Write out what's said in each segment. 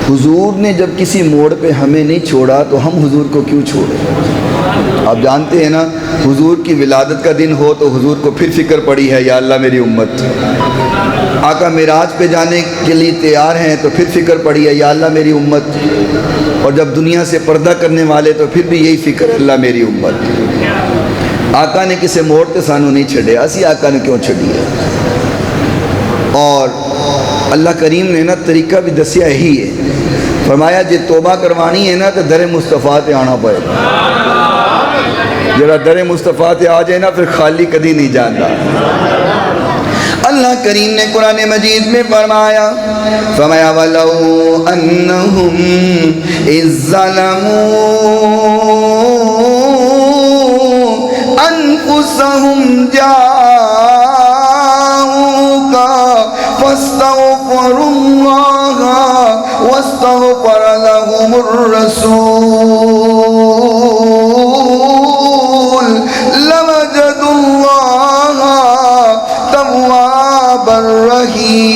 حضور نے جب کسی موڑ پہ ہمیں نہیں چھوڑا تو ہم حضور کو کیوں چھوڑیں؟ آپ جانتے ہیں نا، حضور کی ولادت کا دن ہو تو حضور کو پھر فکر پڑی ہے یا اللہ میری امت۔ آقا معراج پہ جانے کے لیے تیار ہیں تو پھر فکر پڑی ہے یا اللہ میری امت۔ اور جب دنیا سے پردہ کرنے والے تو پھر بھی یہی فکر ہے اللہ میری امت۔ آقا نے کسے موڑ تے سانو نہیں چھڑے، اسی آقا نے کیوں چھڑی ہے؟ اور اللہ کریم نے نا طریقہ بھی دسیا ہی ہے، فرمایا جے توبہ کروانی ہے نا تو در مصطفیٰ تے آنا پڑے گا۔ جڑا در مصطفیٰ تے آ جائے نا پھر خالی کدی نہیں جانا۔ اللہ کریم نے قرآن مجید میں فرمایا وَلَوْ أَنَّهُمْ إِذ ظَلَمُوا أَنفُسَهُمْ فاستغفروا الله واستغفر لهم الرسول لوجدوا الله توابا رحيما۔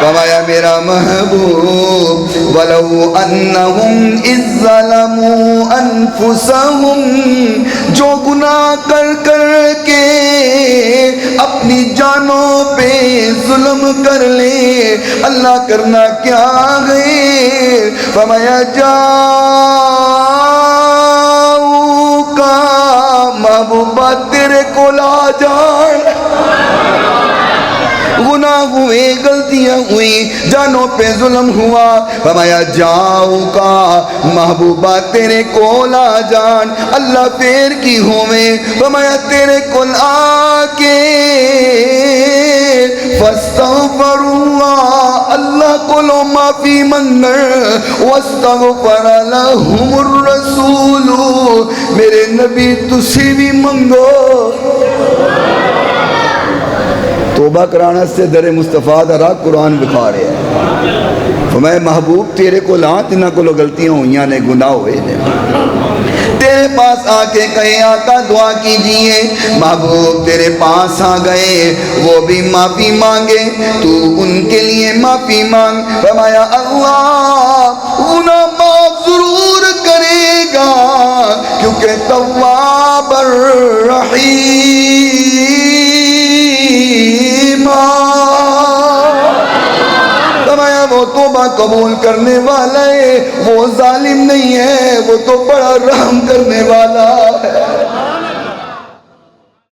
فرمایا میرا محبوب وَلَوْ أَنَّهُمْ إِذْ ظَلَمُوا أَنفُسَهُمْ، جو گناہ کر کر کے اپنی جانوں پہ ظلم کر لے، اللہ کرنا کیا ہے؟ فرمایا جاؤ کا محبوبہ تیرے کو لا جان، گناہ ہوئے، غلطیاں ہوئی، جانوں پہ ظلم ہوا، فرمایا جاؤ کا محبوبہ تیرے کول آ جان، اللہ پھر کی ہوئے، فرمایا تیرے کول آ کے فاستغفر اللہ، اللہ کولو معافی منگر، واستغفر لهم الرسول، میرے نبی تسی بھی منگو۔ توبہ کرانا سے در مصطفیٰ دا راہ قرآن بکھا رہے ہیں۔ فرمایا محبوب تیرے کو لان، تنہ کو لو غلطیاں ہوئیاں نے، گناہ ہوئے نے، تیرے پاس آ کے کہے آقا دعا کیجئے، محبوب تیرے پاس آ گئے، وہ بھی معافی مانگے، تو ان کے لیے معافی مانگ۔ فرمایا اللہ گناہ معاف ضرور کرے گا کیونکہ تواب الرحیم، فرمایا وہ توبہ قبول کرنے والا ہے، وہ ظالم نہیں ہے، وہ تو بڑا رحم کرنے والا ہے۔